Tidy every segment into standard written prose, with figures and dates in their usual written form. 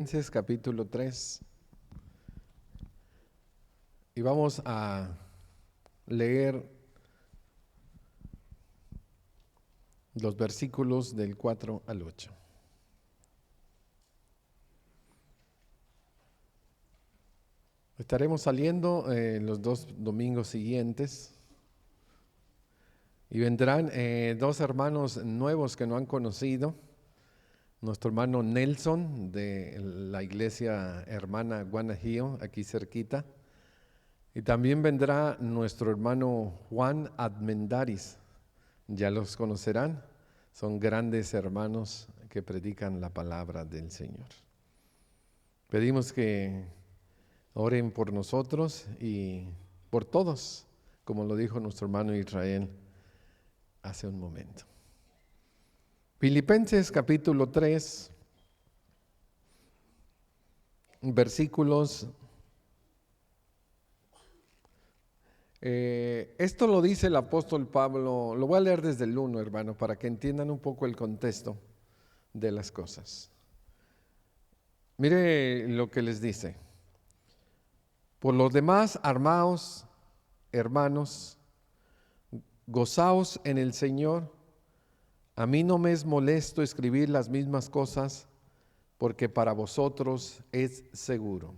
Filipenses capítulo 3 y vamos a leer los versículos del 4 al 8. Estaremos saliendo los 2 domingos siguientes y vendrán dos hermanos nuevos que no han conocido. Nuestro hermano Nelson de la iglesia hermana Guanajillo, aquí cerquita. Y también vendrá nuestro hermano Juan Admendaris. Ya los conocerán. Son grandes hermanos que predican la palabra del Señor. Pedimos que oren por nosotros y por todos, como lo dijo nuestro hermano Israel hace un momento. Filipenses capítulo 3, versículos. Esto lo dice el apóstol Pablo, lo voy a leer desde el 1, hermano, para que entiendan un poco el contexto de las cosas. Mire lo que les dice. Por los demás, armaos, hermanos, gozaos en el Señor. A mí no me es molesto escribir las mismas cosas, porque para vosotros es seguro.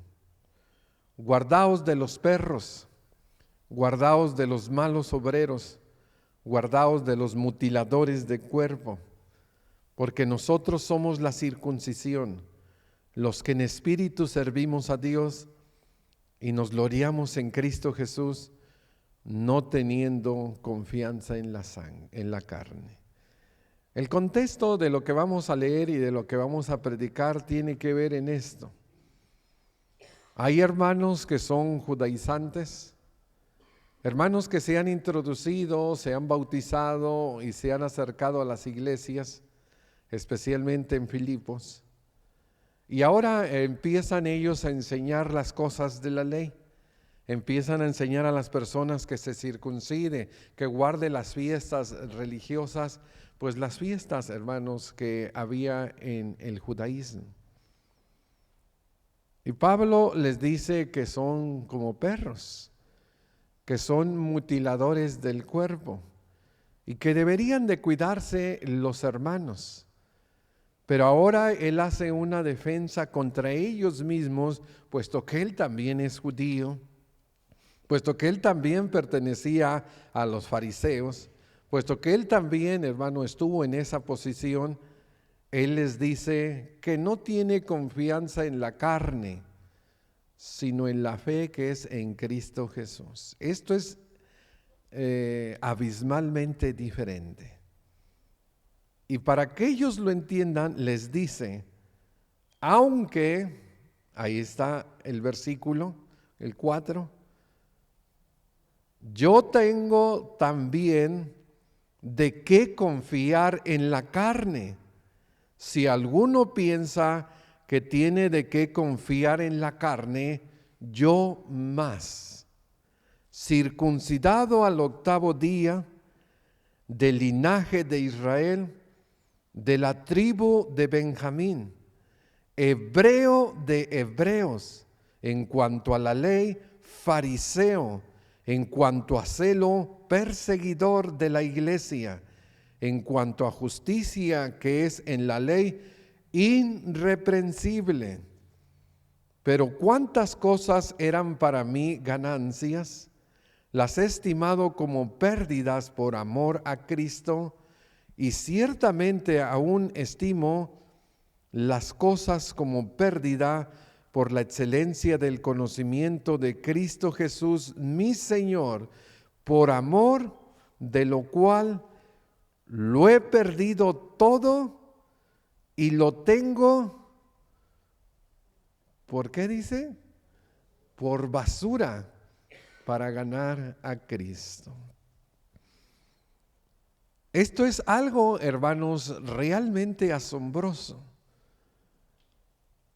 Guardaos de los perros, guardaos de los malos obreros, guardaos de los mutiladores de cuerpo, porque nosotros somos la circuncisión, los que en espíritu servimos a Dios y nos gloriamos en Cristo Jesús, no teniendo confianza en la carne. El contexto de lo que vamos a leer y de lo que vamos a predicar tiene que ver en esto. Hay hermanos que son judaizantes, hermanos que se han introducido, se han bautizado y se han acercado a las iglesias, especialmente en Filipos, y ahora empiezan ellos a enseñar las cosas de la ley. Empiezan a enseñar a las personas que se circuncide, que guarde las fiestas religiosas, pues las fiestas, hermanos, que había en el judaísmo. Y Pablo les dice que son como perros, que son mutiladores del cuerpo y que deberían de cuidarse los hermanos. Pero ahora él hace una defensa contra ellos mismos, puesto que él también es judío, puesto que él también pertenecía a los fariseos, puesto que él también, hermano, estuvo en esa posición. Él les dice que no tiene confianza en la carne, sino en la fe que es en Cristo Jesús. Esto es abismalmente diferente. Y para que ellos lo entiendan, les dice, aunque, ahí está el versículo, el 4, yo tengo también de qué confiar en la carne. Si alguno piensa que tiene de qué confiar en la carne, yo más. Circuncidado al 8º día, del linaje de Israel, de la tribu de Benjamín, hebreo de hebreos, en cuanto a la ley, fariseo, en cuanto a celo, perseguidor de la iglesia, en cuanto a justicia que es en la ley, irreprensible. Pero cuántas cosas eran para mí ganancias, las he estimado como pérdidas por amor a Cristo, y ciertamente aún estimo las cosas como pérdida por la excelencia del conocimiento de Cristo Jesús, mi Señor, por amor de lo cual lo he perdido todo y lo tengo, ¿por qué dice? Por basura, para ganar a Cristo. Esto es algo, hermanos, realmente asombroso.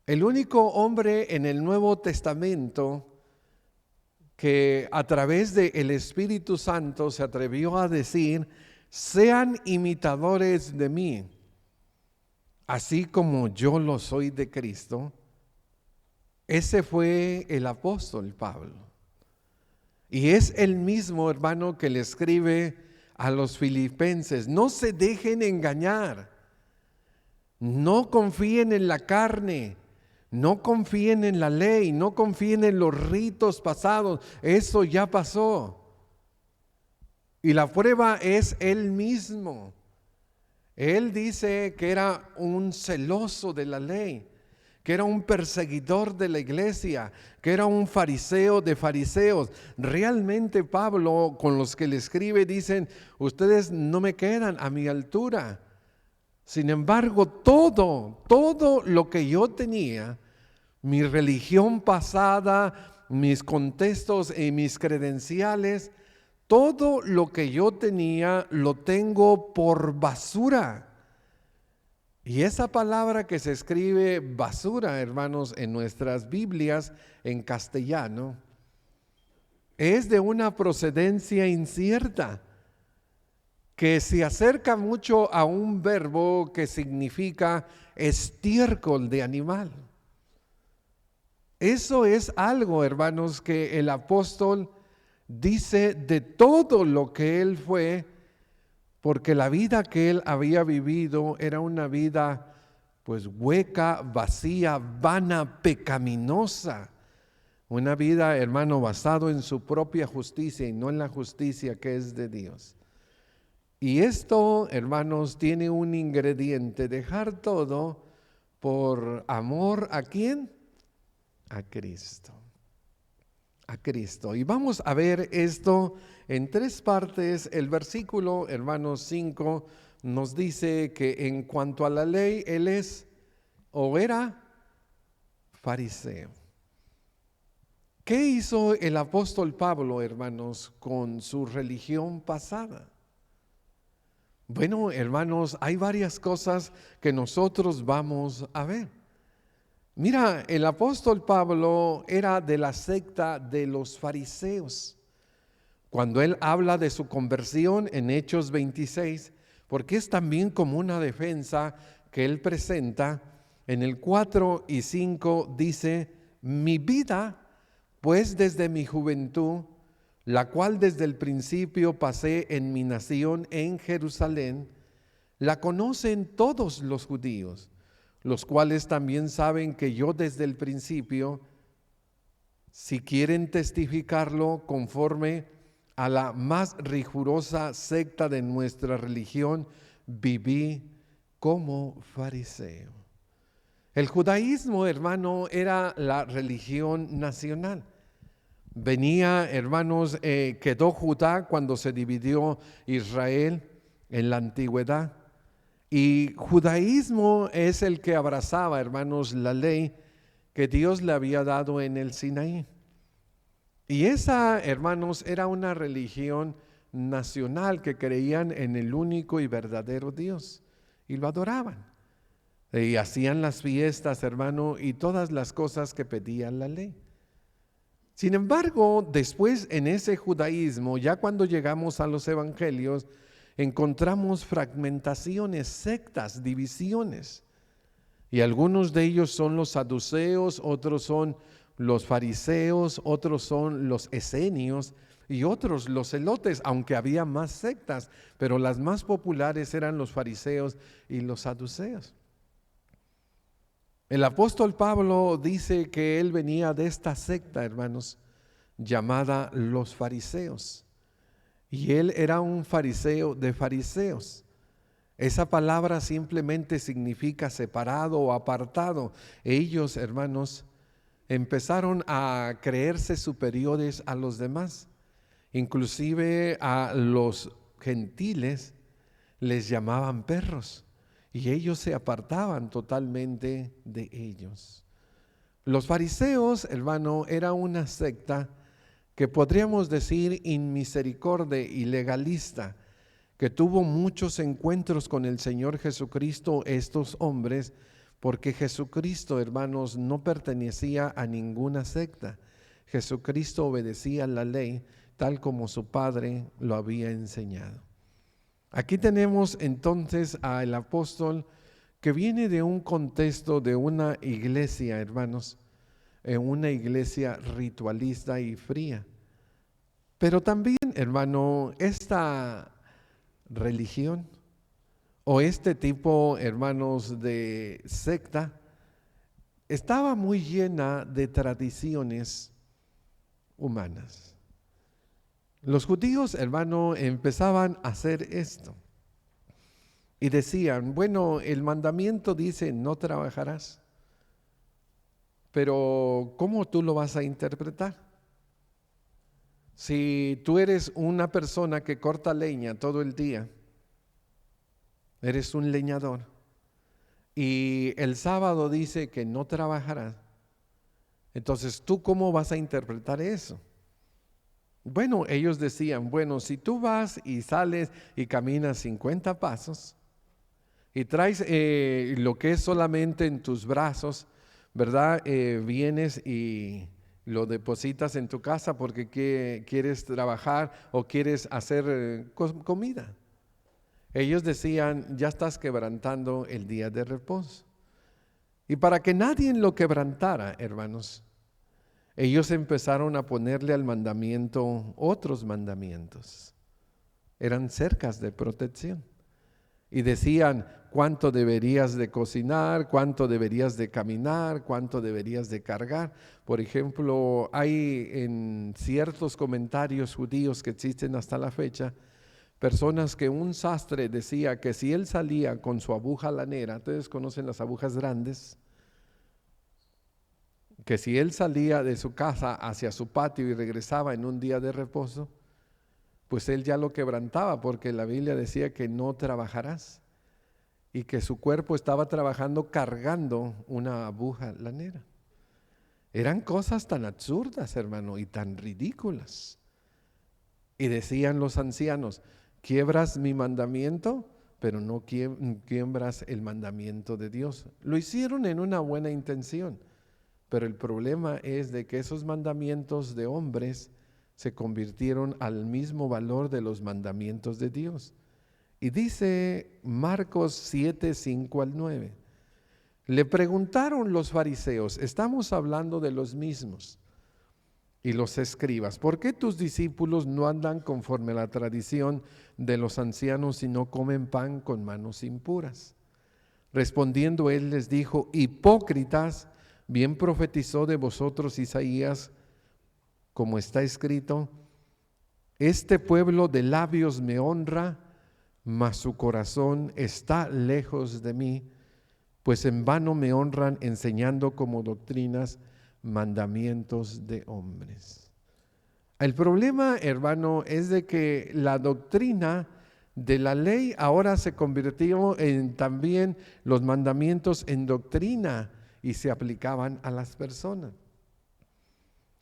El único hombre en el Nuevo Testamento que a través del Espíritu Santo se atrevió a decir, sean imitadores de mí, así como yo lo soy de Cristo, Ese fue el apóstol Pablo. Y es el mismo, hermano, que le escribe a los filipenses: no se dejen engañar, no confíen en la carne, no confíen en la ley, no confíen en los ritos pasados, eso ya pasó. Y la prueba es él mismo. Él dice que era un celoso de la ley, que era un perseguidor de la iglesia, que era un fariseo de fariseos. Realmente Pablo, con los que le escribe, dicen: ustedes no me quedan a mi altura. Sin embargo, todo lo que yo tenía, mi religión pasada, mis contextos y mis credenciales, todo lo que yo tenía lo tengo por basura. Y esa palabra que se escribe basura, hermanos, en nuestras Biblias en castellano, es de una procedencia incierta, que se acerca mucho a un verbo que significa estiércol de animal. Eso es algo, hermanos, que el apóstol dice de todo lo que él fue, porque la vida que él había vivido era una vida pues hueca, vacía, vana, pecaminosa. Una vida, hermano, basado en su propia justicia y no en la justicia que es de Dios. Y esto, hermanos, tiene un ingrediente: dejar todo por amor ¿a quién? A Cristo. A Cristo. Y vamos a ver esto en tres partes. El versículo, hermanos, 5 nos dice que en cuanto a la ley, él es o era fariseo. ¿Qué hizo el apóstol Pablo, hermanos, con su religión pasada? Bueno, hermanos, hay varias cosas que nosotros vamos a ver. Mira, el apóstol Pablo era de la secta de los fariseos. Cuando él habla de su conversión en Hechos 26, porque es también como una defensa que él presenta, en el 4 y 5 dice: mi vida, pues desde mi juventud, la cual desde el principio pasé en mi nación en Jerusalén, la conocen todos los judíos, los cuales también saben que yo desde el principio, si quieren testificarlo conforme a la más rigurosa secta de nuestra religión, viví como fariseo. El judaísmo, hermano, era la religión nacional. Venía, hermanos, quedó Judá cuando se dividió Israel en la antigüedad. Y judaísmo es el que abrazaba, hermanos, la ley que Dios le había dado en el Sinaí. Y esa, hermanos, era una religión nacional que creían en el único y verdadero Dios y lo adoraban. Y hacían las fiestas, hermano, y todas las cosas que pedían la ley. Sin embargo, después en ese judaísmo, ya cuando llegamos a los evangelios, encontramos fragmentaciones, sectas, divisiones. Y algunos de ellos son los saduceos, otros son los fariseos, otros son los esenios y otros los celotes, aunque había más sectas, pero las más populares eran los fariseos y los saduceos. El apóstol Pablo dice que él venía de esta secta, hermanos, llamada los fariseos. Y él era un fariseo de fariseos. Esa palabra simplemente significa separado o apartado. Ellos, hermanos, empezaron a creerse superiores a los demás. Inclusive a los gentiles les llamaban perros. Y ellos se apartaban totalmente de ellos. Los fariseos, hermano, era una secta que podríamos decir inmisericordia y legalista, que tuvo muchos encuentros con el Señor Jesucristo, estos hombres, porque Jesucristo, hermanos, no pertenecía a ninguna secta. Jesucristo obedecía la ley tal como su Padre lo había enseñado. Aquí tenemos entonces al apóstol que viene de un contexto de una iglesia, hermanos, en una iglesia ritualista y fría. Pero también, hermano, esta religión o este tipo, hermanos, de secta, estaba muy llena de tradiciones humanas. Los judíos, hermano, empezaban a hacer esto y decían, bueno, el mandamiento dice no trabajarás, pero ¿cómo tú lo vas a interpretar? Si tú eres una persona que corta leña todo el día, eres un leñador, y el sábado dice que no trabajarás, entonces ¿tú cómo vas a interpretar eso? Bueno, ellos decían, bueno, si tú vas y sales y caminas 50 pasos y traes lo que es solamente en tus brazos, ¿verdad? Vienes y lo depositas en tu casa porque quieres trabajar o quieres hacer comida. Ellos decían, ya estás quebrantando el día de reposo. Y para que nadie lo quebrantara, hermanos, ellos empezaron a ponerle al mandamiento otros mandamientos. Eran cercas de protección. Y decían cuánto deberías de cocinar, cuánto deberías de caminar, cuánto deberías de cargar. Por ejemplo, hay en ciertos comentarios judíos que existen hasta la fecha, personas que un sastre decía que si él salía con su aguja lanera, ustedes conocen las agujas grandes, que si él salía de su casa hacia su patio y regresaba en un día de reposo, pues él ya lo quebrantaba, porque la Biblia decía que no trabajarás y que su cuerpo estaba trabajando cargando una aguja lanera. Eran cosas tan absurdas, hermano, y tan ridículas. Y decían los ancianos, quiebras mi mandamiento, pero no quiebras el mandamiento de Dios. Lo hicieron en una buena intención, pero el problema es de que esos mandamientos de hombres se convirtieron al mismo valor de los mandamientos de Dios. Y dice Marcos 7, 5 al 9. Le preguntaron los fariseos, estamos hablando de los mismos, y los escribas, ¿por qué tus discípulos no andan conforme a la tradición de los ancianos y no comen pan con manos impuras? Respondiendo él les dijo, hipócritas, bien profetizó de vosotros Isaías, como está escrito, este pueblo de labios me honra, mas su corazón está lejos de mí, pues en vano me honran enseñando como doctrinas mandamientos de hombres. El problema, hermano, es de que la doctrina de la ley ahora se convirtió en también los mandamientos en doctrina y se aplicaban a las personas.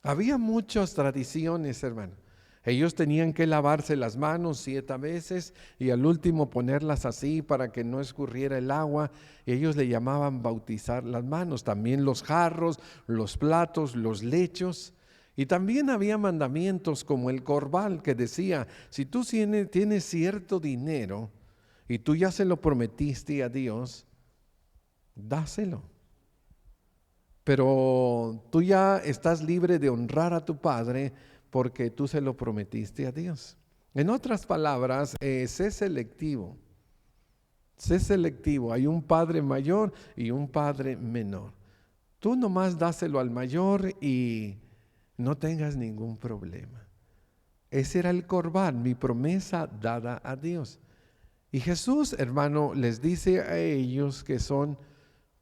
Había muchas tradiciones, hermano. Ellos tenían que lavarse las manos 7 veces y al último ponerlas así para que no escurriera el agua. Ellos le llamaban bautizar las manos. También los jarros, los platos, los lechos. Y también había mandamientos como el corbal que decía, si tú tienes cierto dinero y tú ya se lo prometiste a Dios, dáselo. Pero tú ya estás libre de honrar a tu padre porque tú se lo prometiste a Dios. En otras palabras, sé selectivo. Sé selectivo. Hay un padre mayor y un padre menor. Tú nomás dáselo al mayor y no tengas ningún problema. Ese era el corbán, mi promesa dada a Dios. Y Jesús, hermano, les dice a ellos que son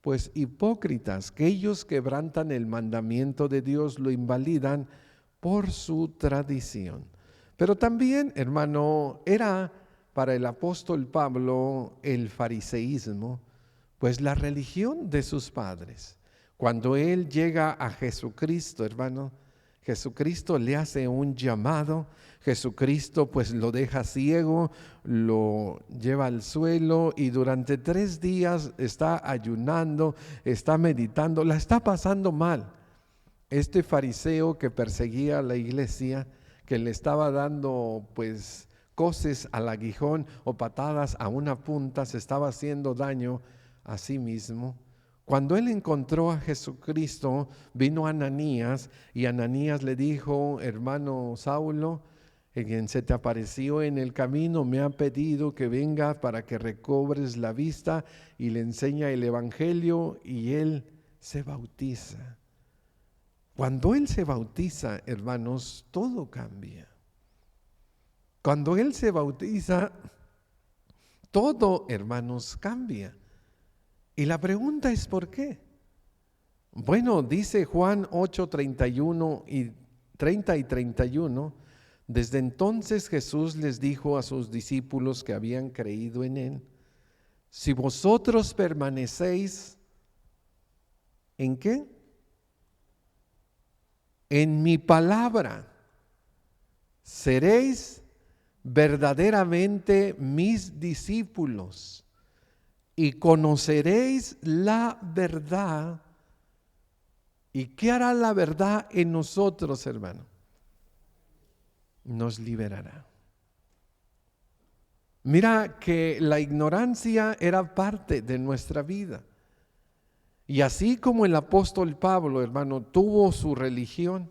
pues hipócritas, que ellos quebrantan el mandamiento de Dios, lo invalidan por su tradición. Pero también, hermano, era para el apóstol Pablo el fariseísmo, pues la religión de sus padres. Cuando él llega a Jesucristo, hermano, Jesucristo le hace un llamado, Jesucristo pues lo deja ciego, lo lleva al suelo y durante 3 días está ayunando, está meditando, la está pasando mal. Este fariseo que perseguía a la iglesia, que le estaba dando pues coces al aguijón o patadas a una punta, se estaba haciendo daño a sí mismo. Cuando él encontró a Jesucristo, vino Ananías y Ananías le dijo: hermano Saulo, quien se te apareció en el camino, me ha pedido que venga para que recobres la vista, y le enseña el evangelio y él se bautiza. Cuando él se bautiza, hermanos, todo cambia. Cuando él se bautiza, todo, hermanos, cambia. Y la pregunta es ¿por qué? Bueno, dice Juan 8:31 y 30 y 31, desde entonces Jesús les dijo a sus discípulos que habían creído en él: si vosotros permanecéis, ¿en qué? En mi palabra, seréis verdaderamente mis discípulos y conoceréis la verdad. ¿Y qué hará la verdad en nosotros, hermano? Nos liberará. Mira que la ignorancia era parte de nuestra vida. Y así como el apóstol Pablo, hermano, tuvo su religión,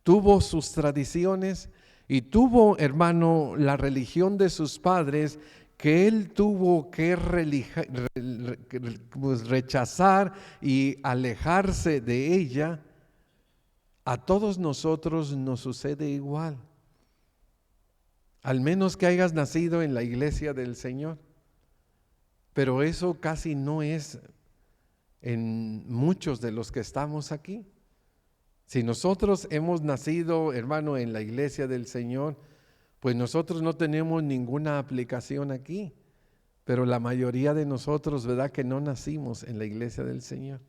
tuvo sus tradiciones y tuvo, hermano, la religión de sus padres, que él tuvo que rechazar y alejarse de ella, a todos nosotros nos sucede igual. Al menos que hayas nacido en la iglesia del Señor. Pero eso casi no es en muchos de los que estamos aquí. Si nosotros hemos nacido, hermano, en la iglesia del Señor, pues nosotros no tenemos ninguna aplicación aquí. Pero la mayoría de nosotros, ¿verdad?, que no nacimos en la iglesia del Señor.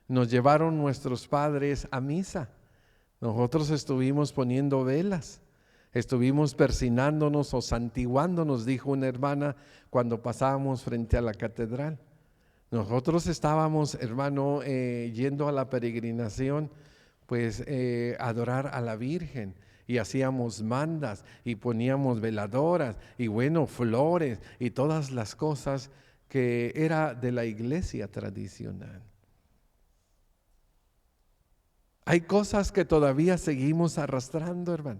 Nos llevaron nuestros padres a misa. Nosotros estuvimos poniendo velas. Estuvimos persinándonos o santiguándonos, dijo una hermana, cuando pasábamos frente a la catedral. Nosotros estábamos, hermano, yendo a la peregrinación, pues adorar a la Virgen, y hacíamos mandas y poníamos veladoras y bueno, flores y todas las cosas que era de la iglesia tradicional. Hay cosas que todavía seguimos arrastrando, hermano.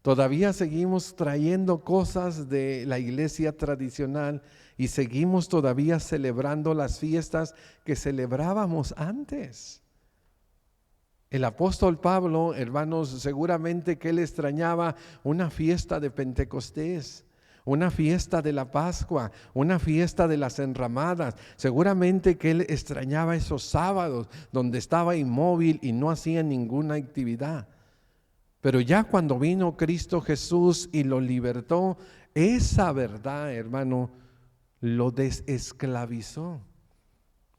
Todavía seguimos trayendo cosas de la iglesia tradicional y seguimos todavía celebrando las fiestas que celebrábamos antes. El apóstol Pablo, hermanos, seguramente que él extrañaba una fiesta de Pentecostés, una fiesta de la Pascua, una fiesta de las enramadas. Seguramente que él extrañaba esos sábados donde estaba inmóvil y no hacía ninguna actividad. Pero ya cuando vino Cristo Jesús y lo libertó, esa verdad, hermano, lo desesclavizó.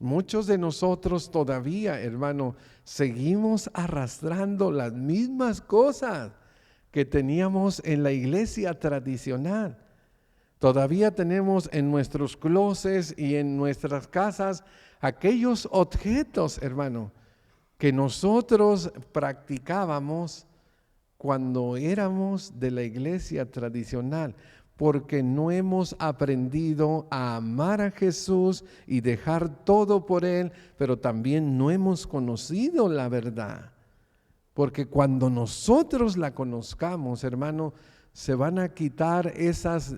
Muchos de nosotros todavía, hermano, seguimos arrastrando las mismas cosas que teníamos en la iglesia tradicional. Todavía tenemos en nuestros closets y en nuestras casas aquellos objetos, hermano, que nosotros practicábamos cuando éramos de la iglesia tradicional, porque no hemos aprendido a amar a Jesús y dejar todo por Él, pero también no hemos conocido la verdad. Porque cuando nosotros la conozcamos, hermano, se van a quitar esas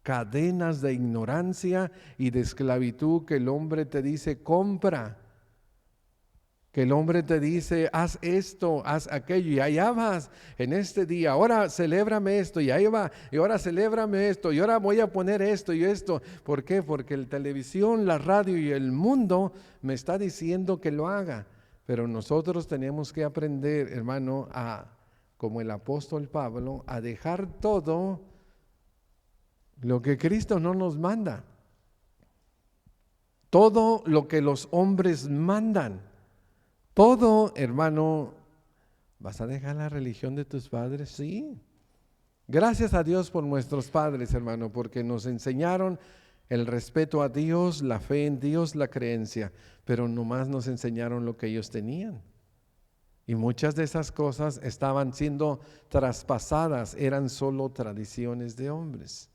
cadenas de ignorancia y de esclavitud que el hombre te dice: compra. Que el hombre te dice: haz esto, haz aquello, y allá vas en este día, ahora celébrame esto, y ahí va, y ahora celébrame esto, y ahora voy a poner esto y esto. ¿Por qué? Porque la televisión, la radio y el mundo me está diciendo que lo haga. Pero nosotros tenemos que aprender, hermano, como el apóstol Pablo, a dejar todo lo que Cristo no nos manda. Todo lo que los hombres mandan. Todo, hermano. ¿Vas a dejar la religión de tus padres? Sí. Gracias a Dios por nuestros padres, hermano, porque nos enseñaron el respeto a Dios, la fe en Dios, la creencia, pero nomás nos enseñaron lo que ellos tenían. Y muchas de esas cosas estaban siendo traspasadas, eran solo tradiciones de hombres.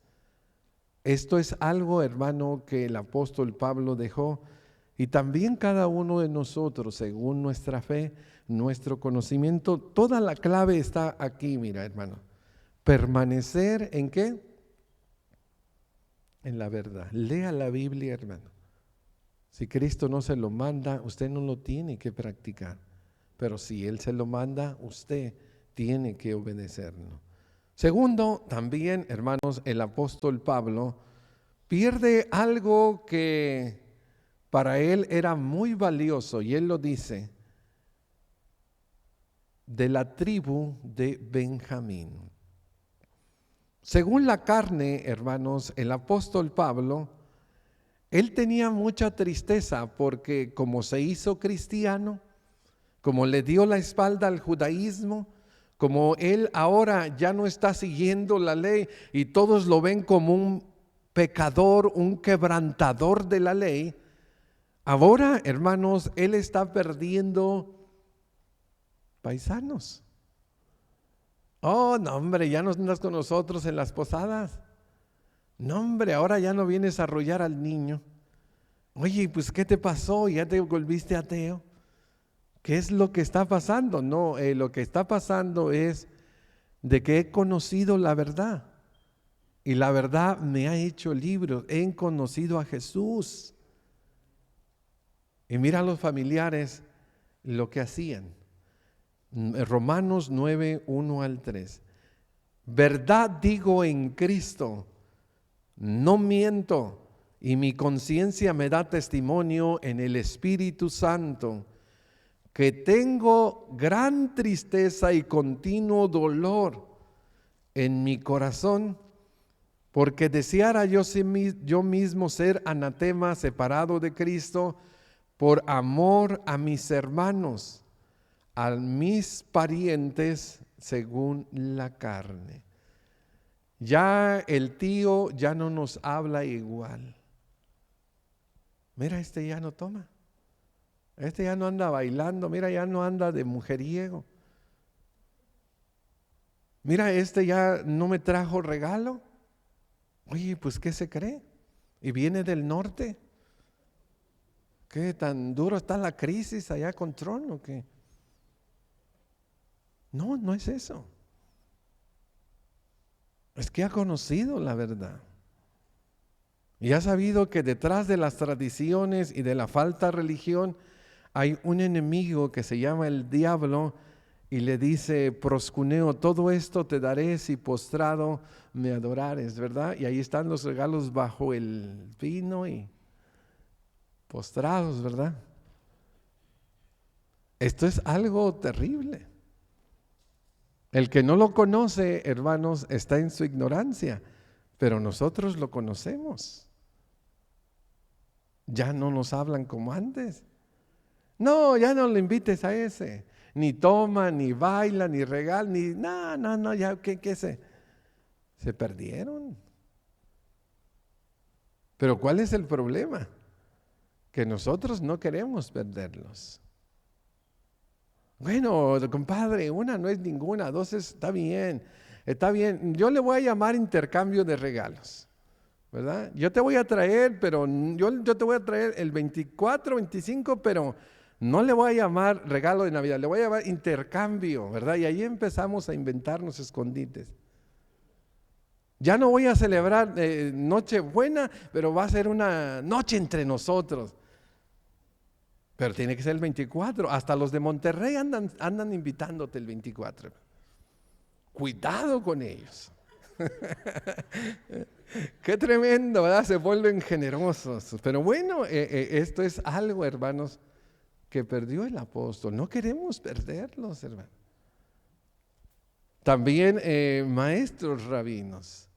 Esto es algo, hermano, que el apóstol Pablo dejó. Y también cada uno de nosotros, según nuestra fe, nuestro conocimiento, toda la clave está aquí, mira, hermano. Permanecer ¿en qué? En la verdad. Lea la Biblia, hermano. Si Cristo no se lo manda, usted no lo tiene que practicar. Pero si Él se lo manda, usted tiene que obedecerlo. Segundo, también, hermanos, el apóstol Pablo pierde algo que para él era muy valioso, y él lo dice, de la tribu de Benjamín. Según la carne, hermanos, el apóstol Pablo, él tenía mucha tristeza porque como se hizo cristiano, como le dio la espalda al judaísmo, como él ahora ya no está siguiendo la ley y todos lo ven como un pecador, un quebrantador de la ley, ahora, hermanos, él está perdiendo paisanos. Oh, no, hombre, ya no andas con nosotros en las posadas. No, hombre, ahora ya no vienes a arrullar al niño. Oye, pues, ¿qué te pasó? ¿Ya te volviste ateo? ¿Qué es lo que está pasando? No, lo que está pasando es de que he conocido la verdad. Y la verdad me ha hecho libre. He conocido a Jesús. Y mira a los familiares lo que hacían. Romanos 9, 1 al 3. Verdad digo en Cristo, no miento, y mi conciencia me da testimonio en el Espíritu Santo, que tengo gran tristeza y continuo dolor en mi corazón, porque deseara yo mismo ser anatema, separado de Cristo, por amor a mis hermanos, a mis parientes según la carne. Ya el tío ya no nos habla igual. Mira, este ya no toma. Este ya no anda bailando. Mira, ya no anda de mujeriego. Mira, este ya no me trajo regalo. Oye, pues ¿qué se cree? Y viene del norte. ¿Qué tan duro está la crisis allá con Trump o qué? No, no es eso. Es que ha conocido la verdad. Y ha sabido que detrás de las tradiciones y de la falta de religión hay un enemigo que se llama el diablo y le dice, proscuneo, todo esto te daré si postrado me adorares, ¿verdad? Y ahí están los regalos bajo el vino y postrados, ¿verdad? Esto es algo terrible. El que no lo conoce, hermanos, está en su ignorancia, pero nosotros lo conocemos. Ya no nos hablan como antes. No, ya no le invites a ese. Ni toma, ni baila, ni regala, ni no, ya ¿qué se perdieron. Pero ¿cuál es el problema? Que nosotros no queremos perderlos. Bueno, compadre, una no es ninguna, dos está bien, yo le voy a llamar intercambio de regalos, ¿verdad? Yo te voy a traer, pero yo te voy a traer el 24, 25, pero no le voy a llamar regalo de Navidad, le voy a llamar intercambio, ¿verdad? Y ahí empezamos a inventarnos escondites. Ya no voy a celebrar Nochebuena, pero va a ser una noche entre nosotros. Pero tiene que ser el 24. Hasta los de Monterrey andan invitándote el 24. Cuidado con ellos. Qué tremendo, ¿verdad? Se vuelven generosos. Pero bueno, esto es algo, hermanos, que perdió el apóstol. No queremos perderlos, hermanos. También maestros rabinos.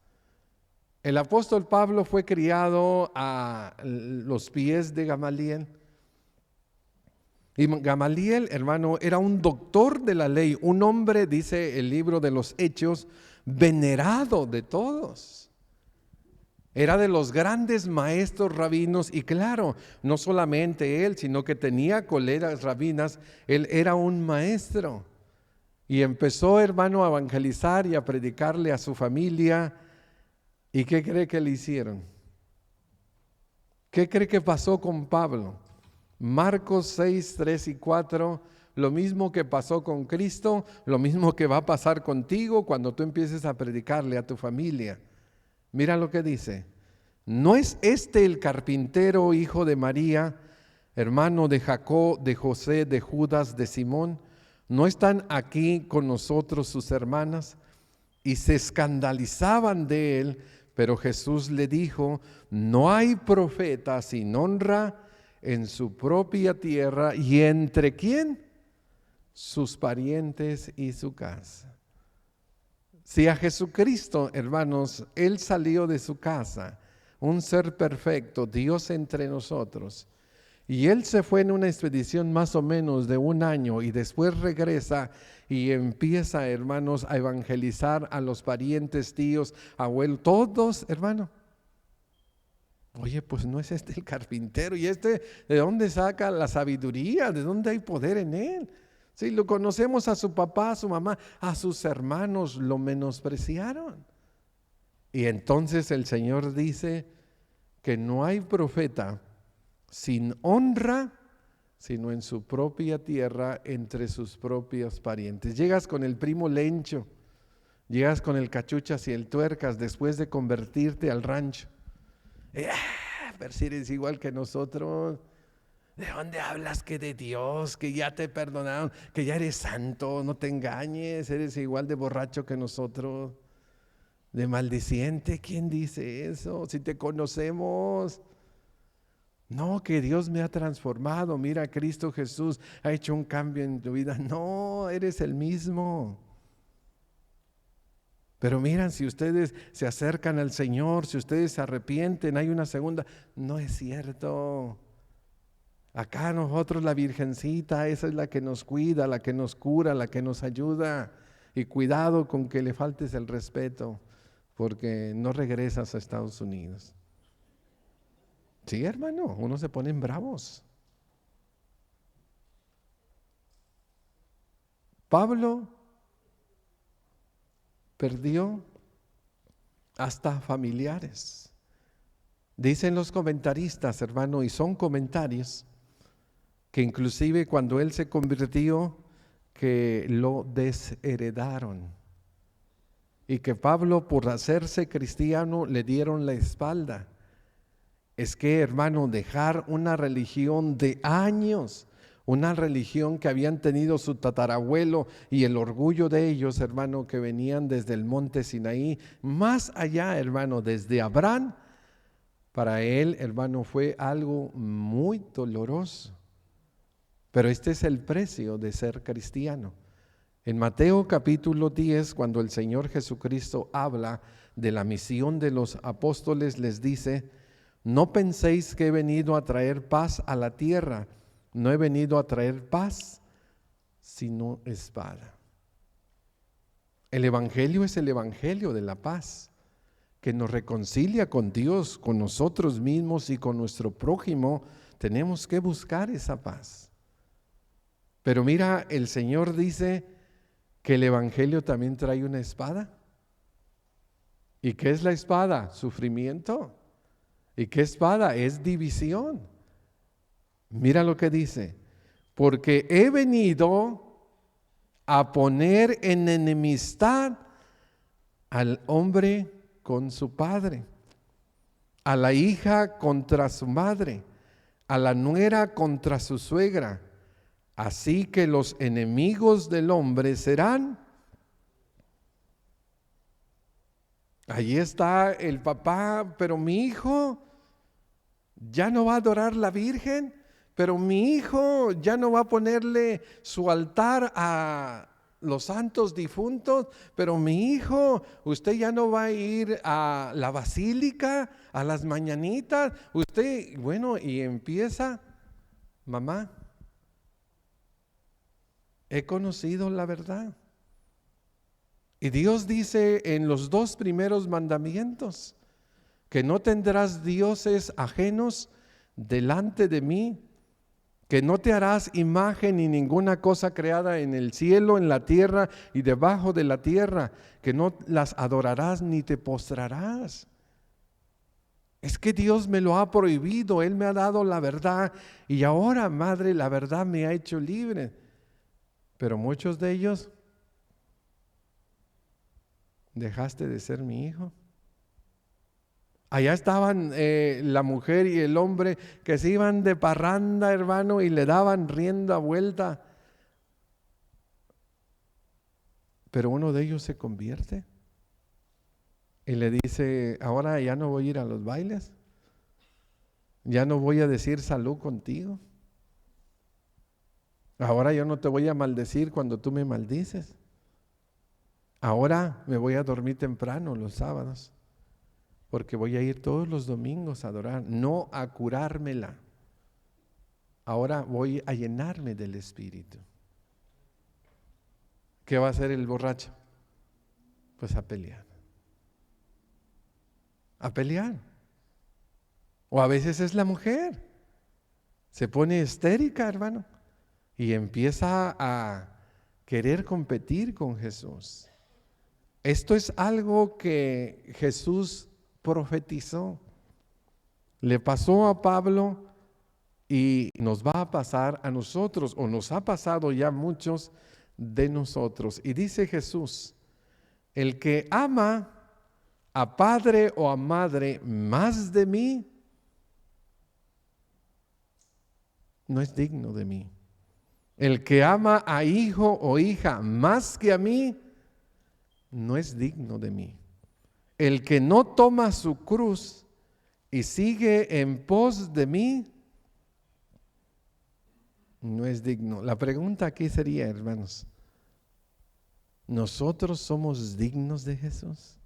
El apóstol Pablo fue criado a los pies de Gamaliel. Y Gamaliel, hermano, era un doctor de la ley, un hombre, dice el libro de los Hechos, venerado de todos. Era de los grandes maestros rabinos y claro, no solamente él, sino que tenía colegas rabinas, él era un maestro. Y empezó, hermano, a evangelizar y a predicarle a su familia. ¿Y qué cree que le hicieron? ¿Qué cree que pasó con Pablo? Marcos 6, 3 y 4, lo mismo que pasó con Cristo, lo mismo que va a pasar contigo cuando tú empieces a predicarle a tu familia. Mira lo que dice: ¿no es este el carpintero, hijo de María, hermano de Jacob, de José, de Judas, de Simón? ¿No están aquí con nosotros sus hermanas? Y se escandalizaban de él, pero Jesús le dijo: no hay profeta sin honra en su propia tierra y entre ¿quién? Sus parientes y su casa. Si a Jesucristo, hermanos, Él salió de su casa, un ser perfecto, Dios entre nosotros, y Él se fue en una expedición más o menos de 1 año y después regresa y empieza, hermanos, a evangelizar a los parientes, tíos, abuelos, todos, hermano. Oye, pues no es este el carpintero, y este, ¿de dónde saca la sabiduría? ¿De dónde hay poder en él? Si lo conocemos a su papá, a su mamá, a sus hermanos, lo menospreciaron. Y entonces el Señor dice que no hay profeta sin honra, sino en su propia tierra, entre sus propios parientes. Llegas con el primo Lencho, llegas con el Cachuchas y el Tuercas después de convertirte al rancho. Pero si eres igual que nosotros, ¿de dónde hablas que de Dios, que ya te perdonaron, que ya eres santo? No te engañes, eres igual de borracho que nosotros, de maldiciente. ¿Quién dice eso? Si te conocemos. No, que Dios me ha transformado, mira, Cristo Jesús ha hecho un cambio en tu vida. No, eres el mismo. Pero miran, si ustedes se acercan al Señor, si ustedes se arrepienten, hay una segunda. No es cierto. Acá nosotros, la Virgencita, esa es la que nos cuida, la que nos cura, la que nos ayuda. Y cuidado con que le faltes el respeto, porque no regresas a Estados Unidos. Sí, hermano, uno se ponen bravos. Pablo perdió hasta familiares. Dicen los comentaristas, hermano, y son comentarios, que inclusive cuando él se convirtió, que lo desheredaron. Y que Pablo, por hacerse cristiano, le dieron la espalda. Es que, hermano, dejar una religión de años, una religión que habían tenido su tatarabuelo y el orgullo de ellos, hermano, que venían desde el monte Sinaí, más allá, hermano, desde Abraham, para él, hermano, fue algo muy doloroso. Pero este es el precio de ser cristiano. En Mateo capítulo 10, cuando el Señor Jesucristo habla de la misión de los apóstoles, les dice: no penséis que he venido a traer paz a la tierra. No he venido a traer paz, sino espada. El evangelio es el evangelio de la paz, que nos reconcilia con Dios, con nosotros mismos y con nuestro prójimo. Tenemos que buscar esa paz. Pero mira, el Señor dice que el evangelio también trae una espada. ¿Y qué es la espada? Sufrimiento. ¿Y qué espada? Es división. Mira lo que dice: porque he venido a poner en enemistad al hombre con su padre, a la hija contra su madre, a la nuera contra su suegra. Así que los enemigos del hombre serán. Allí está el papá: pero mi hijo ya no va a adorar la Virgen, pero mi hijo ya no va a ponerle su altar a los santos difuntos, pero mi hijo, usted ya no va a ir a la basílica, a las mañanitas, usted, bueno, y empieza: mamá, he conocido la verdad. Y Dios dice en los 2 primeros mandamientos que no tendrás dioses ajenos delante de mí, que no te harás imagen ni ninguna cosa creada en el cielo, en la tierra y debajo de la tierra, que no las adorarás ni te postrarás. Es que Dios me lo ha prohibido, Él me ha dado la verdad y ahora, madre, la verdad me ha hecho libre. Pero muchos de ellos, dejaste de ser mi hijo. Allá estaban la mujer y el hombre que se iban de parranda, hermano, y le daban rienda vuelta. Pero uno de ellos se convierte y le dice, ahora ya no voy a ir a los bailes, ya no voy a decir salud contigo, ahora yo no te voy a maldecir cuando tú me maldices, ahora me voy a dormir temprano los sábados, porque voy a ir todos los domingos a adorar, no a curármela, ahora voy a llenarme del Espíritu. ¿Qué va a hacer el borracho? Pues a pelear. A pelear. O a veces es la mujer. Se pone histérica, hermano, y empieza a querer competir con Jesús. Esto es algo que Jesús profetizó. Le pasó a Pablo y nos va a pasar a nosotros, o nos ha pasado ya muchos de nosotros. Y dice Jesús, el que ama a padre o a madre más de mí, no es digno de mí. El que ama a hijo o hija más que a mí, no es digno de mí. El que no toma su cruz y sigue en pos de mí, no es digno. La pregunta aquí sería, hermanos, ¿nosotros somos dignos de Jesús?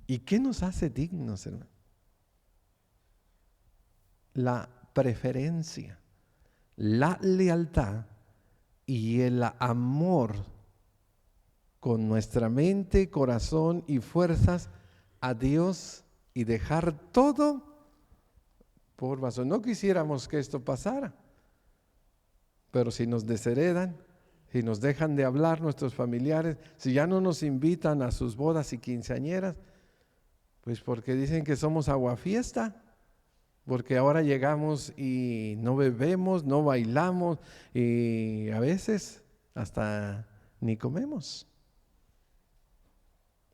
¿Y qué nos hace dignos, hermano? La preferencia, la lealtad y el amor con nuestra mente, corazón y fuerzas a Dios y dejar todo por vaso. No quisiéramos que esto pasara, pero si nos desheredan, si nos dejan de hablar nuestros familiares, si ya no nos invitan a sus bodas y quinceañeras, pues porque dicen que somos aguafiesta, porque ahora llegamos y no bebemos, no bailamos y a veces hasta ni comemos.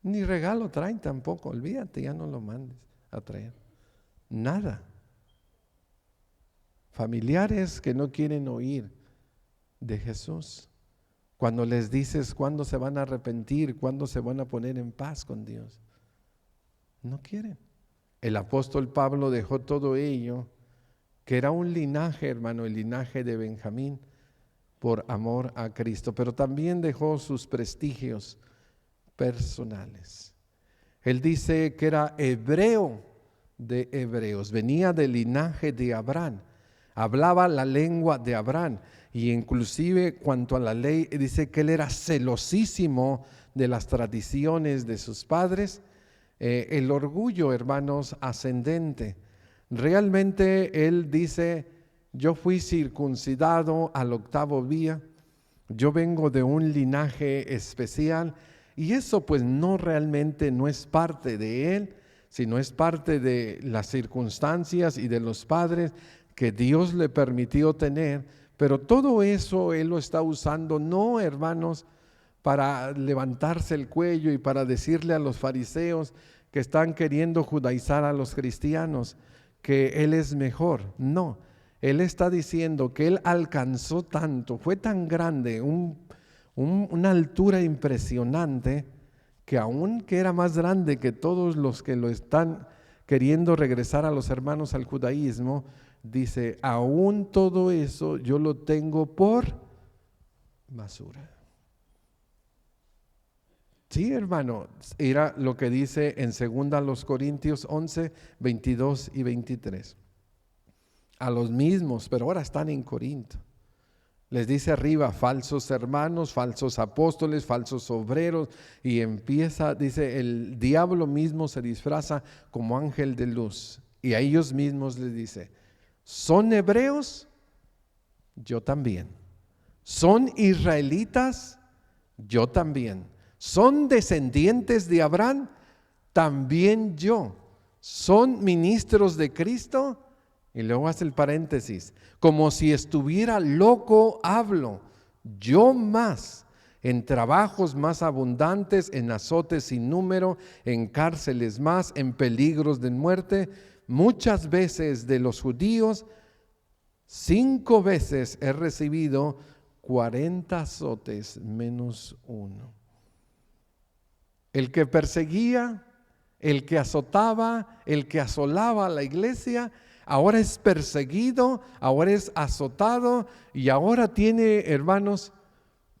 Ni regalo traen tampoco, olvídate, ya no lo mandes a traer. Nada. Familiares que no quieren oír de Jesús. Cuando les dices cuándo se van a arrepentir, cuándo se van a poner en paz con Dios, no quieren. El apóstol Pablo dejó todo ello, que era un linaje, hermano, el linaje de Benjamín, por amor a Cristo, pero también dejó sus prestigios personales. Él dice que era hebreo de hebreos, venía del linaje de Abraham, hablaba la lengua de Abraham, y inclusive cuanto a la ley dice que él era celosísimo de las tradiciones de sus padres. El orgullo, hermanos, ascendente. Realmente él dice, yo fui circuncidado al 8º día, yo vengo de un linaje especial, y eso pues no realmente no es parte de él, sino es parte de las circunstancias y de los padres que Dios le permitió tener. Pero todo eso él lo está usando, no, hermanos, para levantarse el cuello y para decirle a los fariseos que están queriendo judaizar a los cristianos que él es mejor. No, él está diciendo que él alcanzó tanto, fue tan grande, una altura impresionante, que aún que era más grande que todos los que lo están queriendo regresar a los hermanos al judaísmo, dice, aún todo eso yo lo tengo por basura. Sí, hermano, era lo que dice en 2 Corintios 11, 22 y 23. A los mismos, pero ahora están en Corinto. Les dice arriba, falsos hermanos, falsos apóstoles, falsos obreros, y empieza, dice, el diablo mismo se disfraza como ángel de luz, y a ellos mismos les dice, ¿son hebreos? Yo también. ¿Son israelitas? Yo también. ¿Son descendientes de Abraham? también yo. ¿Son ministros de Cristo? Y luego hace el paréntesis. Como si estuviera loco hablo. Yo más, en trabajos más abundantes, en azotes sin número, en cárceles más, en peligros de muerte. Muchas veces de los judíos, 5 veces he recibido 40 azotes menos uno. El que perseguía, el que azotaba, el que asolaba a la iglesia, ahora es perseguido, ahora es azotado y ahora tiene, hermanos,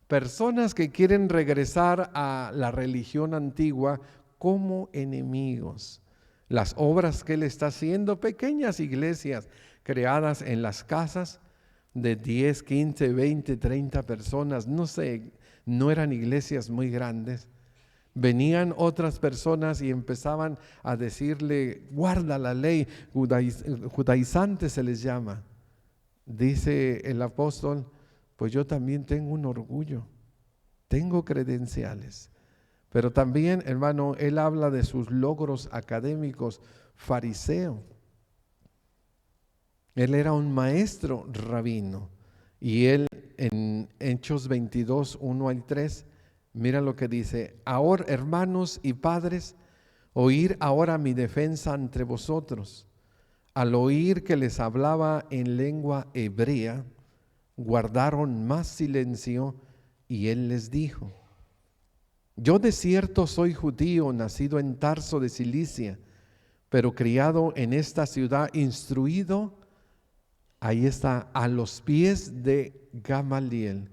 personas que quieren regresar a la religión antigua como enemigos. Las obras que él está haciendo, pequeñas iglesias creadas en las casas de 10, 15, 20, 30 personas, no sé, no eran iglesias muy grandes. Venían otras personas y empezaban a decirle, guarda la ley, judaizante se les llama. Dice el apóstol, pues yo también tengo un orgullo, tengo credenciales. Pero también, hermano, él habla de sus logros académicos, fariseo. Él era un maestro rabino. Y él en Hechos 22, 1 al 3, mira lo que dice: ahora, hermanos y padres, oír ahora mi defensa entre vosotros. Al oír que les hablaba en lengua hebrea, guardaron más silencio, y él les dijo: yo de cierto soy judío, nacido en Tarso de Cilicia, pero criado en esta ciudad, instruido, ahí está, a los pies de Gamaliel,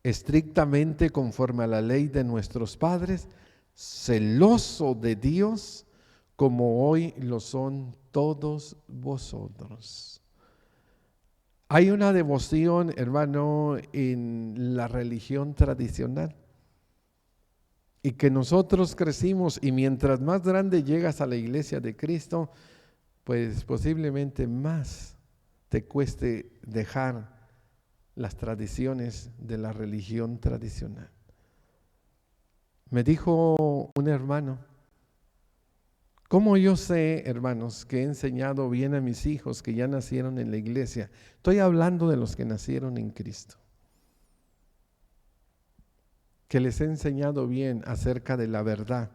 estrictamente conforme a la ley de nuestros padres, celoso de Dios, como hoy lo son todos vosotros. Hay una devoción, hermano, en la religión tradicional, y que nosotros crecimos, y mientras más grande llegas a la iglesia de Cristo, pues posiblemente más te cueste dejar las tradiciones de la religión tradicional. Me dijo un hermano: ¿cómo yo sé, hermanos, que he enseñado bien a mis hijos que ya nacieron en la iglesia? Estoy hablando de los que nacieron en Cristo, que les he enseñado bien acerca de la verdad,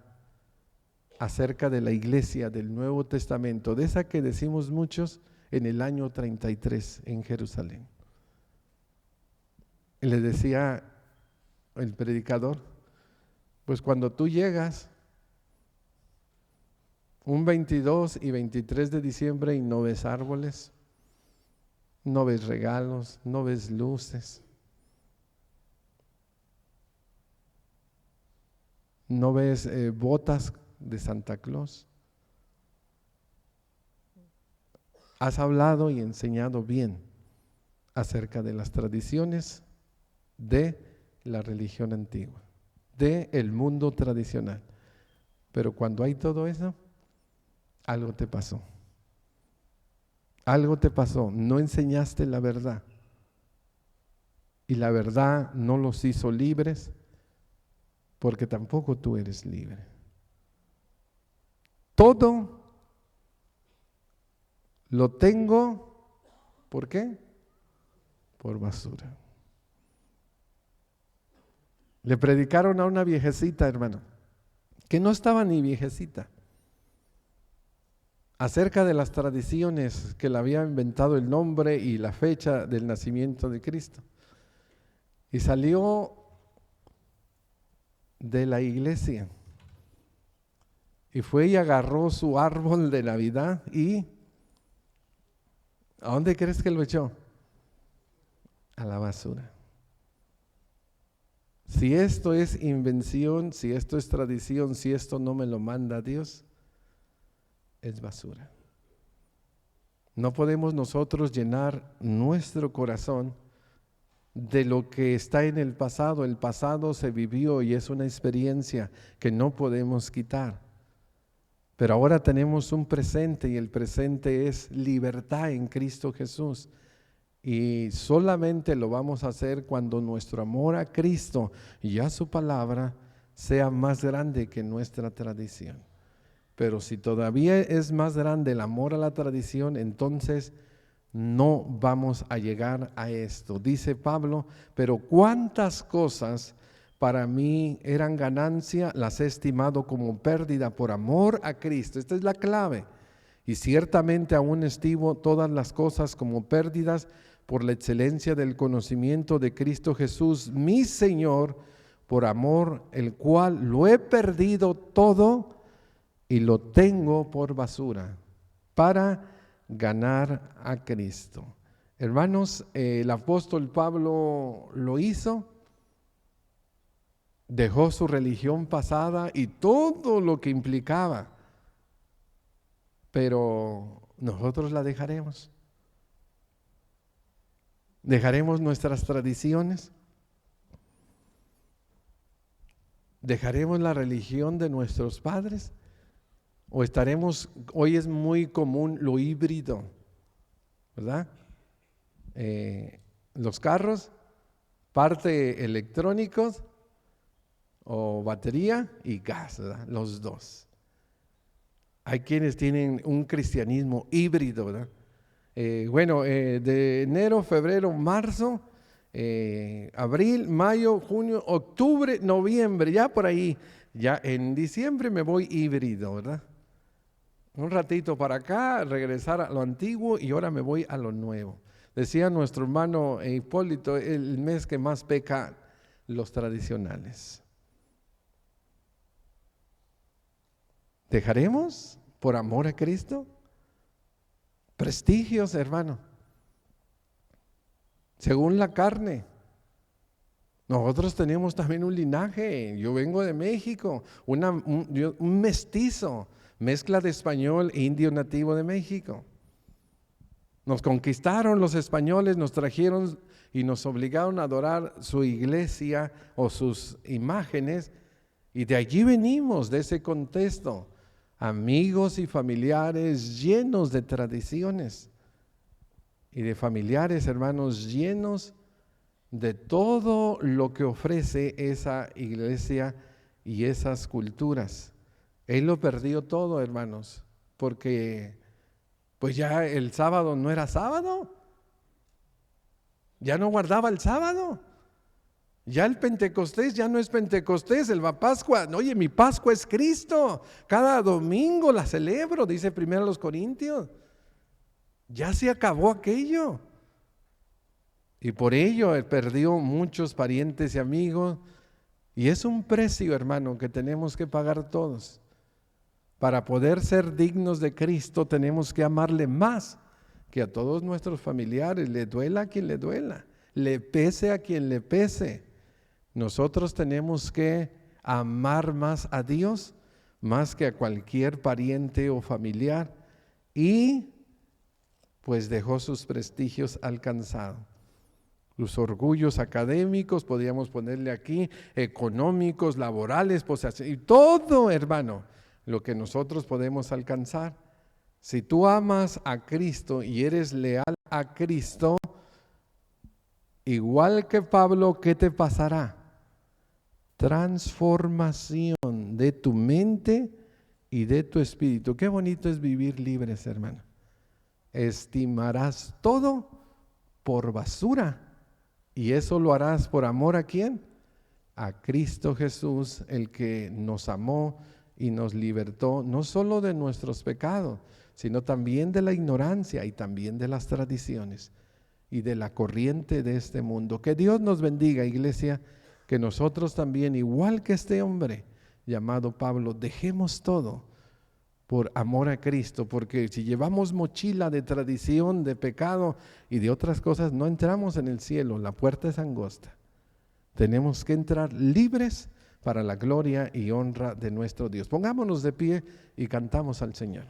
acerca de la iglesia del Nuevo Testamento, de esa que decimos muchos en el año 33 en Jerusalén. Y le decía el predicador: pues cuando tú llegas un 22 y 23 de diciembre y no ves árboles, no ves regalos, no ves luces, no ves botas de Santa Claus, has hablado y enseñado bien acerca de las tradiciones de la religión antigua, de el mundo tradicional. Pero cuando hay todo eso, algo te pasó. Algo te pasó, no enseñaste la verdad. Y la verdad no los hizo libres, porque tampoco tú eres libre. Todo lo tengo, ¿por qué? Por basura. Le predicaron a una viejecita, hermano, que no estaba ni viejecita, acerca de las tradiciones que le había inventado el nombre y la fecha del nacimiento de Cristo. Y salió de la iglesia y fue y agarró su árbol de Navidad y ¿a dónde crees que lo echó? A la basura. Si esto es invención, si esto es tradición, si esto no me lo manda Dios, es basura. No podemos nosotros llenar nuestro corazón de lo que está en el pasado. El pasado se vivió y es una experiencia que no podemos quitar. Pero ahora tenemos un presente, y el presente es libertad en Cristo Jesús. Y solamente lo vamos a hacer cuando nuestro amor a Cristo y a su palabra sea más grande que nuestra tradición. Pero si todavía es más grande el amor a la tradición, entonces no vamos a llegar a esto. Dice Pablo, pero cuántas cosas para mí eran ganancia, las he estimado como pérdida por amor a Cristo. Esta es la clave. Y ciertamente aún estimo todas las cosas como pérdidas por la excelencia del conocimiento de Cristo Jesús, mi Señor, por amor el cual lo he perdido todo y lo tengo por basura para ganar a Cristo. Hermanos, el apóstol Pablo lo hizo, dejó su religión pasada y todo lo que implicaba, pero nosotros la dejaremos. ¿Dejaremos nuestras tradiciones? ¿Dejaremos la religión de nuestros padres? ¿O estaremos, hoy es muy común lo híbrido, ¿verdad? Los carros, parte electrónicos o batería y gas, ¿verdad? Los dos. Hay quienes tienen un cristianismo híbrido, ¿verdad? De enero, febrero, marzo, abril, mayo, junio, octubre, noviembre, ya por ahí, ya en diciembre me voy híbrido, ¿verdad? Un ratito para acá, regresar a lo antiguo y ahora me voy a lo nuevo. Decía nuestro hermano Hipólito, el mes que más peca los tradicionales. ¿Dejaremos por amor a Cristo? Prestigios, hermano. Según la carne. Nosotros tenemos también un linaje. Yo vengo de México, un mestizo, mezcla de español e indio nativo de México. Nos conquistaron los españoles, nos trajeron y nos obligaron a adorar su iglesia o sus imágenes, y de allí venimos, de ese contexto, amigos y familiares llenos de tradiciones y de familiares, hermanos, llenos de todo lo que ofrece esa iglesia y esas culturas. Él lo perdió todo, hermanos, porque pues ya el sábado no era sábado, ya no guardaba el sábado, ya el Pentecostés ya no es Pentecostés, la Pascua, oye, mi Pascua es Cristo, cada domingo la celebro, dice 1 Corintios, ya se acabó aquello. Y por ello él perdió muchos parientes y amigos, y es un precio, hermano, que tenemos que pagar todos. Para poder ser dignos de Cristo tenemos que amarle más que a todos nuestros familiares, le duela a quien le duela, le pese a quien le pese. Nosotros tenemos que amar más a Dios, más que a cualquier pariente o familiar, y pues dejó sus prestigios alcanzados. Los orgullos académicos, podríamos ponerle aquí, económicos, laborales, y todo, hermano, lo que nosotros podemos alcanzar. Si tú amas a Cristo y eres leal a Cristo, igual que Pablo, ¿qué te pasará? Transformación de tu mente y de tu espíritu. Qué bonito es vivir libres, hermano. Estimarás todo por basura. ¿Y eso lo harás por amor a quién? A Cristo Jesús, el que nos amó y nos libertó, no solo de nuestros pecados, sino también de la ignorancia y también de las tradiciones y de la corriente de este mundo. Que Dios nos bendiga, iglesia, que nosotros también, igual que este hombre llamado Pablo, dejemos todo por amor a Cristo, porque si llevamos mochila de tradición, de pecado y de otras cosas, no entramos en el cielo, la puerta es angosta. Tenemos que entrar libres para la gloria y honra de nuestro Dios. Pongámonos de pie y cantamos al Señor.